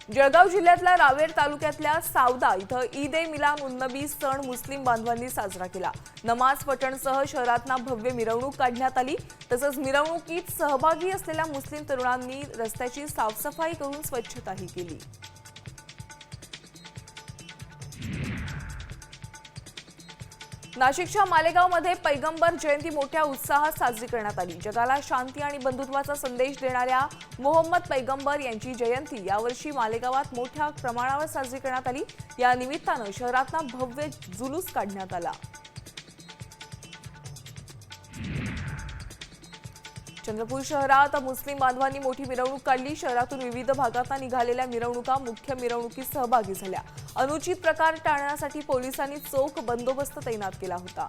जळगाव जिल्ह्यातल्या रावेर तालुक्यातल्या सावदा इथं ईद-ए-मिलाद-उन-नबी सण मुस्लिम बांधवांनी साजरा केला। नमाज पठणसह शहरातना भव्य मिरवणूक काढण्यात आली। तसंच मिरवणुकीत सहभागी असलेल्या मुस्लिम तरुणांनी रस्त्याची साफसफाई करून स्वच्छताही केली। नाशिकच्या मालेगावमध्ये पैगंबर जयंती मोठ्या उत्साहात साजरी करण्यात आली। जगाला शांती आणि बंधुत्वाचा संदेश देणाऱ्या मोहम्मद पैगंबर यांची जयंती यावर्षी मालेगावात मोठ्या प्रमाणावर साजरी करण्यात आली। या निमित्तानं शहरातना भव्य जुलूस काढण्यात आला। चंद्रपूर शहरात मुस्लिम बांधवांनी मोठी मिरवणूक काढली। शहरातून विविध भागातना निघालेल्या मिरवणुका मुख्य मिरवणुकीत सहभागी झाल्या। अनुचित प्रकार टाळण्यासाठी पोलिसांनी चोख बंदोबस्त तैनात केला होता।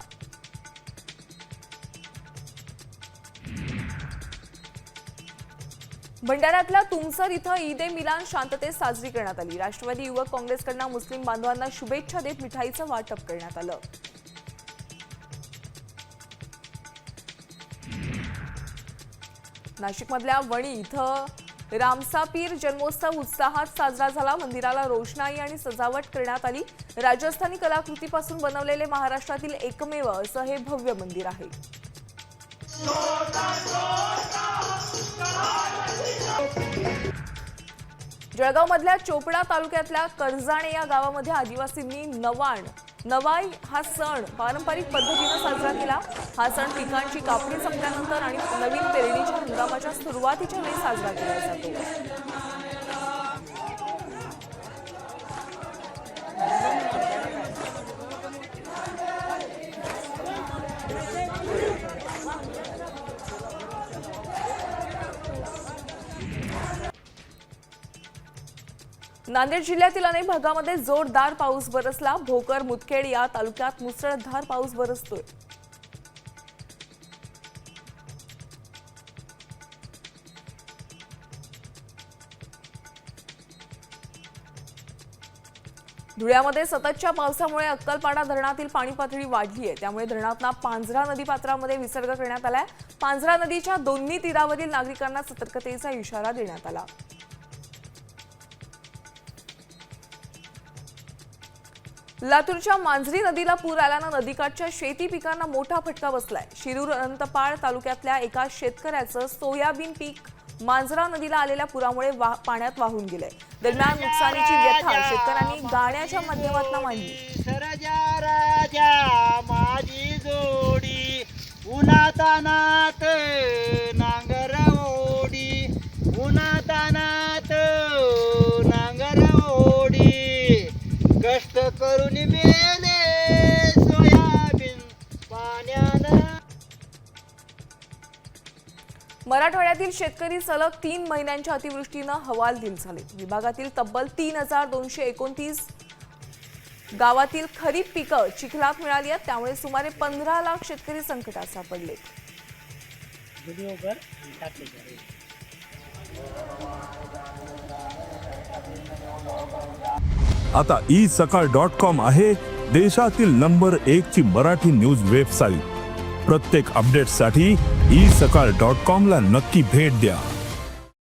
भंडाऱ्यातल्या तुमसर इथं ईद-ए-मिलाद शांततेत साजरी करण्यात आली। राष्ट्रवादी युवक काँग्रेसकडून मुस्लिम बांधवांना शुभेच्छा देत मिठाईचं वाटप करण्यात आलं। नाशिकमधल्या वणी इथं रामसापीर जन्मोत्सव उत्साहात साजरा झाला। मंदिराला रोषणाई आणि सजावट करण्यात आली। राजस्थानी कलाकृतीपासून बनवलेले महाराष्ट्रातील एकमेव असं हे भव्य मंदिर आहे। जळगावमधल्या चोपडा तालुक्यातल्या करजाणे या गावामध्ये आदिवासींनी नवाई हा सण पारंपरिक पद्धतीने साजरा केला। हा सण पिकांची कापणी संपल्यानंतर आणि नवीन पेरणीच्या हंगामाच्या सुरुवातीच्या वेळी साजरा केला जातो। नांदेड जिल्ह्यातील अनेक भागामध्ये जोरदार पाऊस बरसला। भोकर मुदखेड या तालुक्यात मुसळधार पाऊस बरसतोय। धुळ्यामध्ये सततच्या पावसामुळे अक्कलपाडा धरणातील पाणी पातळी वाढली आहे। त्यामुळे धरणातना पांझरा नदीपात्रामध्ये विसर्ग करण्यात आलाय। पांझरा नदीच्या दोन्ही तीरावरील नागरिकांना सतर्कतेचा इशारा देण्यात आला। लातूरच्या मांजरी नदीला पूर आल्यानं नदीकाठच्या शेती पिकांना मोठा फटका बसलाय। शिरूर अनंतपाळ तालुक्यातल्या एका शेतकऱ्याचं सोयाबीन पीक मांजरा नदीला आलेल्या पुरामुळे पाण्यात वाहून गेलंय। दरम्यान नुकसानीची व्यथा शेतकऱ्यांनी गाण्याच्या माध्यमातून मांडली। सरजा राजा माझी जोडी उन्हातानात नांगर ओढी उन्हातानात नांगर ओढी कष्ट करून मेले सोयाबीन पाण्यानं। मराठवाड्यातील शेतकरी सलग 3 महिन्यांच्या अतिवृष्टीनं हवालदिल झाले। विभागातील तब्बल 3229 गावातील खरीप पिकं चिखलात मिळाली आहेत। त्यामुळे सुमारे 15 लाख शेतकरी संकटात सापडले। आता isakal.com आहे देशातील नंबर 1 ची मराठी न्यूज वेबसाईट। प्रत्येक अपडेटसाठी isakal.com ला नक्की भेट द्या।